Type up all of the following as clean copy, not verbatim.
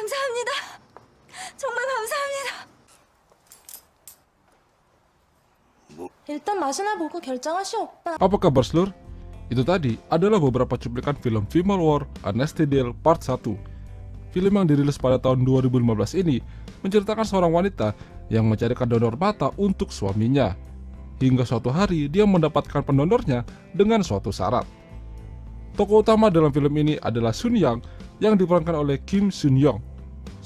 감사합니다. 정말 감사합니다. 일단 맛이나 보고 결정하시오, 오빠. Apa kabar seluruh? Itu tadi adalah beberapa cuplikan film Female War Anesthedial Part 1. Film yang dirilis pada tahun 2015 ini menceritakan seorang wanita yang mencarikan donor mata untuk suaminya. Hingga suatu hari dia mendapatkan pendonornya dengan suatu syarat. Tokoh utama dalam film ini adalah Sun Yang yang diperankan oleh Kim Sun Young.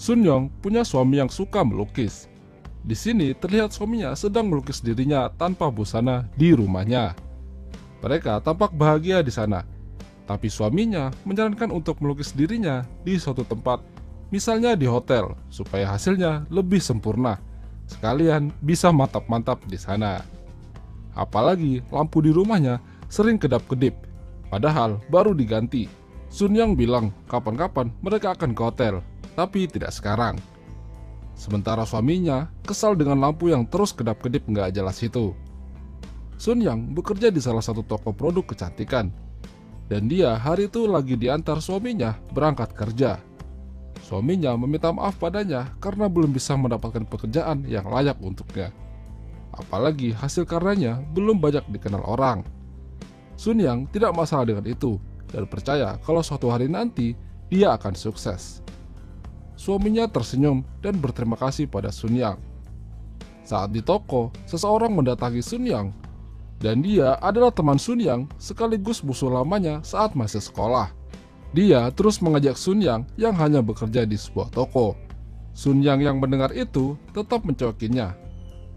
Sun Young punya suami yang suka melukis. Di sini terlihat suaminya sedang melukis dirinya tanpa busana di rumahnya. Mereka tampak bahagia di sana, tapi suaminya menyarankan untuk melukis dirinya di suatu tempat, misalnya di hotel, supaya hasilnya lebih sempurna. Sekalian bisa mantap-mantap di sana. Apalagi lampu di rumahnya sering kedap-kedip, padahal baru diganti. Sun Yang bilang kapan-kapan mereka akan ke hotel, tapi tidak sekarang. Sementara suaminya kesal dengan lampu yang terus kedap-kedip nggak jelas itu. Sun Yang bekerja di salah satu toko produk kecantikan, dan dia hari itu lagi diantar suaminya berangkat kerja. Suaminya meminta maaf padanya karena belum bisa mendapatkan pekerjaan yang layak untuknya. Apalagi hasil karyanya belum banyak dikenal orang. Sun Yang tidak masalah dengan itu dan percaya kalau suatu hari nanti dia akan sukses. Suaminya tersenyum dan berterima kasih pada Sun Yang. Saat di toko, seseorang mendatangi Sun Yang, dan dia adalah teman Sun Yang sekaligus musuh lamanya saat masih sekolah. Dia terus mengajak Sun Yang yang hanya bekerja di sebuah toko. Sun Yang mendengar itu tetap mencokinya,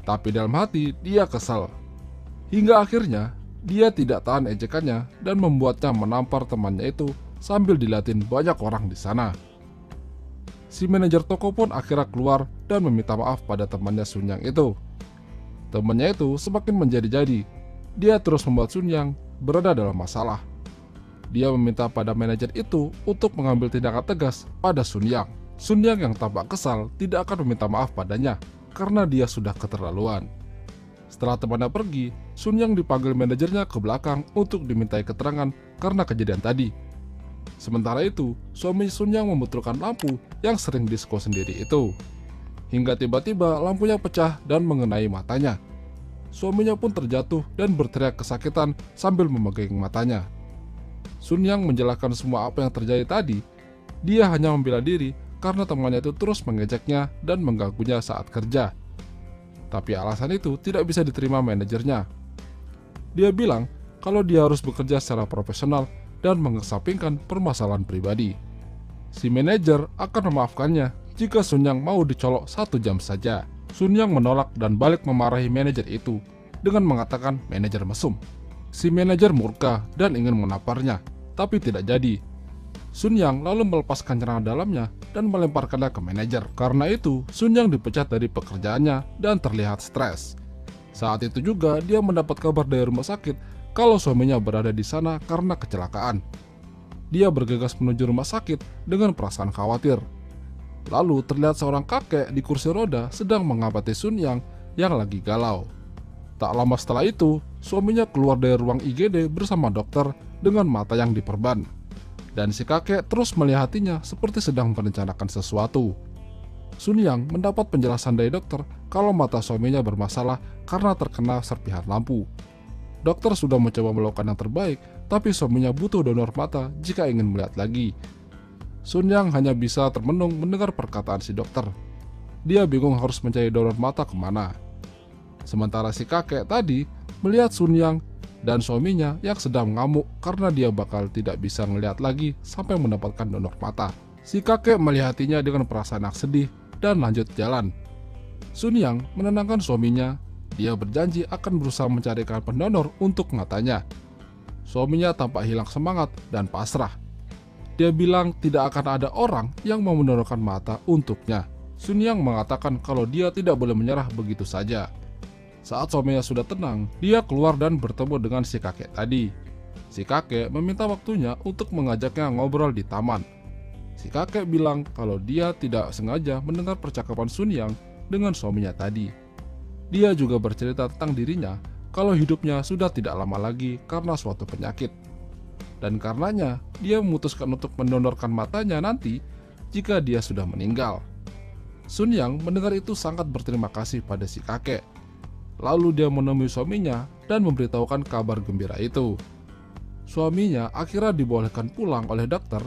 tapi dalam hati dia kesal. Hingga akhirnya dia tidak tahan ejekannya dan membuatnya menampar temannya itu sambil dilihatin banyak orang di sana. Si manajer toko pun akhirnya keluar dan meminta maaf pada temannya Sun Yang itu. Temannya itu semakin menjadi-jadi. Dia terus membuat Sun Yang berada dalam masalah. Dia meminta pada manajer itu untuk mengambil tindakan tegas pada Sun Yang. Sun Yang tampak kesal tidak akan meminta maaf padanya karena dia sudah keterlaluan. Setelah temannya pergi, Sun Yang dipanggil manajernya ke belakang untuk dimintai keterangan karena kejadian tadi. Sementara itu, suami Sun Yang membetulkan lampu yang sering disko sendiri itu. Hingga tiba-tiba lampunya pecah dan mengenai matanya. Suaminya pun terjatuh dan berteriak kesakitan sambil memegang matanya. Sun Yang menjelaskan semua apa yang terjadi tadi. Dia hanya membela diri karena temannya itu terus mengejeknya dan mengganggunya saat kerja. Tapi alasan itu tidak bisa diterima manajernya. Dia bilang kalau dia harus bekerja secara profesional dan mengesampingkan permasalahan pribadi. Si manajer akan memaafkannya jika Sun Yang mau dicolok 1 jam saja. Sun Yang menolak dan balik memarahi manajer itu dengan mengatakan manajer mesum. Si manajer murka dan ingin menamparnya, tapi tidak jadi. Sun Yang lalu melepaskan celana dalamnya dan melemparkannya ke manajer. Karena itu, Sun Yang dipecat dari pekerjaannya dan terlihat stres. Saat itu juga dia mendapat kabar dari rumah sakit kalau suaminya berada di sana karena kecelakaan. Dia bergegas menuju rumah sakit dengan perasaan khawatir. Lalu terlihat seorang kakek di kursi roda sedang mengamati Sun Yang lagi galau. Tak lama setelah itu, suaminya keluar dari ruang IGD bersama dokter dengan mata yang diperban. Dan si kakek terus melihatinya seperti sedang merencanakan sesuatu. Sun Yang mendapat penjelasan dari dokter kalau mata suaminya bermasalah karena terkena serpihan lampu. Dokter sudah mencoba melakukan yang terbaik, tapi suaminya butuh donor mata jika ingin melihat lagi. Sun Yang hanya bisa termenung mendengar perkataan si dokter. Dia bingung harus mencari donor mata kemana. Sementara si kakek tadi melihat Sun Yang dan suaminya yang sedang mengamuk karena dia bakal tidak bisa melihat lagi sampai mendapatkan donor mata. Si kakek melihatinya dengan perasaan yang sedih dan lanjut jalan. Sun Yang menenangkan suaminya. Dia berjanji akan berusaha mencarikan pendonor untuk matanya. Suaminya tampak hilang semangat dan pasrah. Dia bilang tidak akan ada orang yang mau mendonorkan mata untuknya. Sun Yang mengatakan kalau dia tidak boleh menyerah begitu saja. Saat suaminya sudah tenang, dia keluar dan bertemu dengan si kakek tadi. Si kakek meminta waktunya untuk mengajaknya ngobrol di taman. Si kakek bilang kalau dia tidak sengaja mendengar percakapan Sun Yang dengan suaminya tadi. Dia juga bercerita tentang dirinya kalau hidupnya sudah tidak lama lagi karena suatu penyakit. Dan karenanya dia memutuskan untuk mendonorkan matanya nanti jika dia sudah meninggal. Sun Yang mendengar itu sangat berterima kasih pada si kakek. Lalu dia menemui suaminya dan memberitahukan kabar gembira itu. Suaminya akhirnya dibolehkan pulang oleh dokter.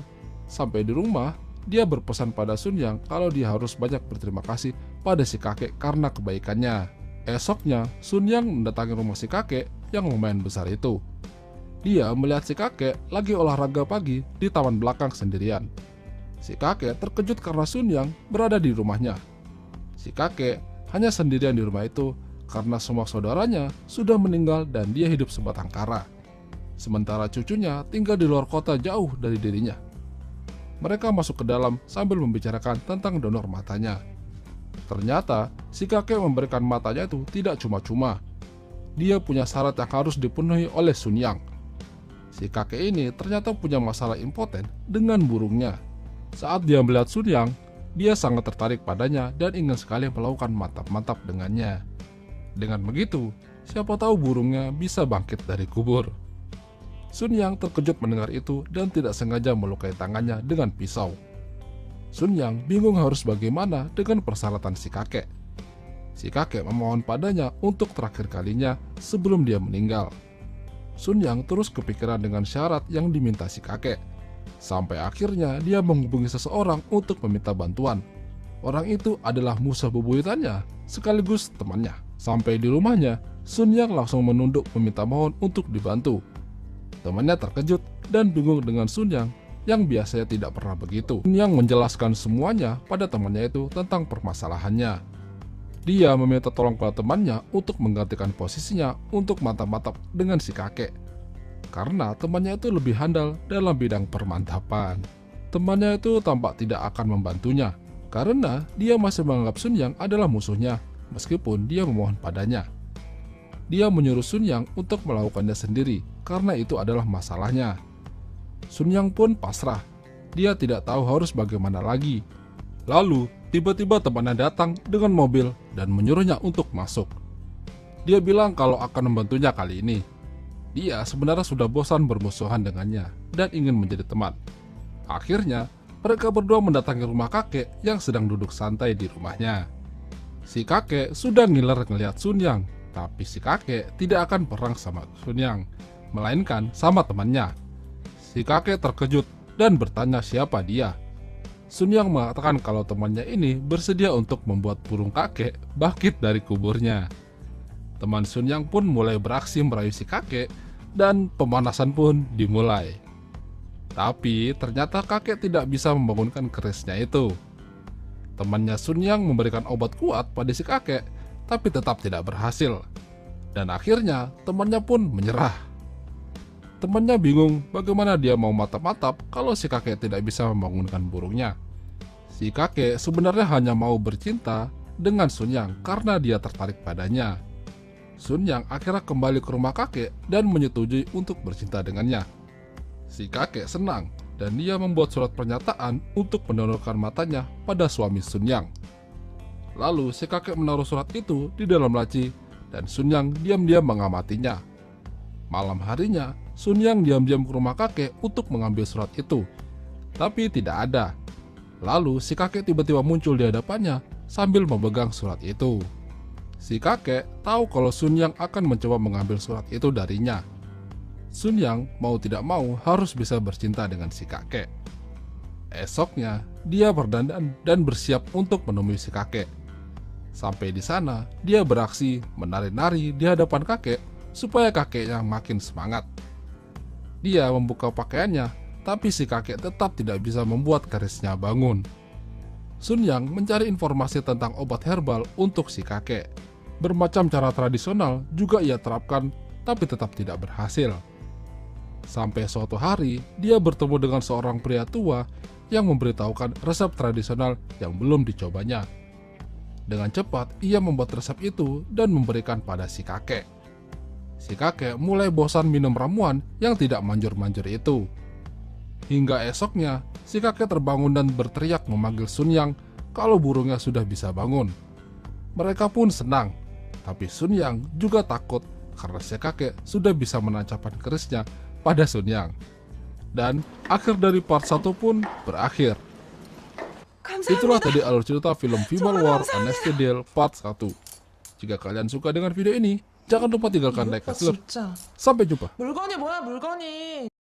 Sampai di rumah, dia berpesan pada Sun Yang kalau dia harus banyak berterima kasih pada si kakek karena kebaikannya. Esoknya, Sun Yang mendatangi rumah si kakek yang lumayan besar itu. Dia melihat si kakek lagi olahraga pagi di taman belakang sendirian. Si kakek terkejut karena Sun Yang berada di rumahnya. Si kakek hanya sendirian di rumah itu karena semua saudaranya sudah meninggal dan dia hidup sebatang kara. Sementara cucunya tinggal di luar kota jauh dari dirinya. Mereka masuk ke dalam sambil membicarakan tentang donor matanya. Ternyata si kakek memberikan matanya itu tidak cuma-cuma. Dia punya syarat yang harus dipenuhi oleh Sun Yang. Si kakek ini ternyata punya masalah impoten dengan burungnya. Saat dia melihat Sun Yang, dia sangat tertarik padanya dan ingin sekali melakukan mantap-mantap dengannya. Dengan begitu, siapa tahu burungnya bisa bangkit dari kubur. Sun Yang terkejut mendengar itu dan tidak sengaja melukai tangannya dengan pisau. Sun Yang bingung harus bagaimana dengan persyaratan si kakek. Si kakek memohon padanya untuk terakhir kalinya sebelum dia meninggal. Sun Yang terus kepikiran dengan syarat yang diminta si kakek. Sampai akhirnya dia menghubungi seseorang untuk meminta bantuan. Orang itu adalah musuh bebuyutannya sekaligus temannya. Sampai di rumahnya, Sun Yang langsung menunduk meminta mohon untuk dibantu. Temannya terkejut dan bingung dengan Sun Yang biasanya tidak pernah begitu. Sun Yang menjelaskan semuanya pada temannya itu tentang permasalahannya. Dia meminta tolong pada temannya untuk menggantikan posisinya untuk mantap-mantap dengan si kakek. Karena temannya itu lebih handal dalam bidang permantapan. Temannya itu tampak tidak akan membantunya karena dia masih menganggap Sun Yang adalah musuhnya meskipun dia memohon padanya. Dia menyuruh Sun Yang untuk melakukannya sendiri karena itu adalah masalahnya. Sun Yang pun pasrah. Dia tidak tahu harus bagaimana lagi. Lalu tiba-tiba temannya datang dengan mobil dan menyuruhnya untuk masuk. Dia bilang kalau akan membantunya kali ini. Dia sebenarnya sudah bosan bermusuhan dengannya dan ingin menjadi teman. Akhirnya, mereka berdua mendatangi rumah kakek yang sedang duduk santai di rumahnya. Si kakek sudah ngiler ngelihat Sun Yang, tapi si kakek tidak akan perang sama Sun Yang, melainkan sama temannya. Si kakek terkejut dan bertanya siapa dia. Sun Yang mengatakan kalau temannya ini bersedia untuk membuat burung kakek bangkit dari kuburnya. Teman Sun Yang pun mulai beraksi merayu si kakek dan pemanasan pun dimulai. Tapi ternyata kakek tidak bisa membangunkan kerisnya itu. Temannya Sun Yang memberikan obat kuat pada si kakek, tapi tetap tidak berhasil. Dan akhirnya temannya pun menyerah. Temannya bingung bagaimana dia mau mantap-mantap kalau si kakek tidak bisa membangunkan burungnya. Si kakek sebenarnya hanya mau bercinta dengan Sun Yang karena dia tertarik padanya. Sun Yang akhirnya kembali ke rumah kakek dan menyetujui untuk bercinta dengannya. Si kakek senang dan dia membuat surat pernyataan untuk mendonorkan matanya pada suami Sun Yang. Lalu si kakek menaruh surat itu di dalam laci dan Sun Yang diam-diam mengamatinya. Malam harinya, Sun Yang diam-diam ke rumah kakek untuk mengambil surat itu, tapi tidak ada. Lalu si kakek tiba-tiba muncul di hadapannya sambil memegang surat itu. Si kakek tahu kalau Sun Yang akan mencoba mengambil surat itu darinya. Sun Yang mau tidak mau harus bisa bercinta dengan si kakek. Esoknya, dia berdandan dan bersiap untuk menemui si kakek. Sampai di sana, dia beraksi menari-nari di hadapan kakek supaya kakeknya makin semangat. Dia membuka pakaiannya, tapi si kakek tetap tidak bisa membuat kerisnya bangun. Sun Yang mencari informasi tentang obat herbal untuk si kakek. Bermacam cara tradisional juga ia terapkan, tapi tetap tidak berhasil. Sampai suatu hari, dia bertemu dengan seorang pria tua yang memberitahukan resep tradisional yang belum dicobanya. Dengan cepat, ia membuat resep itu dan memberikan pada si kakek. Si kakek mulai bosan minum ramuan yang tidak manjur-manjur itu. Hingga esoknya, si kakek terbangun dan berteriak memanggil Sun Yang kalau burungnya sudah bisa bangun. Mereka pun senang, tapi Sun Yang juga takut karena si kakek sudah bisa menancapkan kerisnya pada Sun Yang. Dan akhir dari part 1 pun berakhir. Itulah tadi alur cerita film Female War Anesthedale Part 1. Jika kalian suka dengan video ini, jangan lupa tinggalkan like dan share. 진짜 Sampai jumpa. 물건이 뭐야 물건이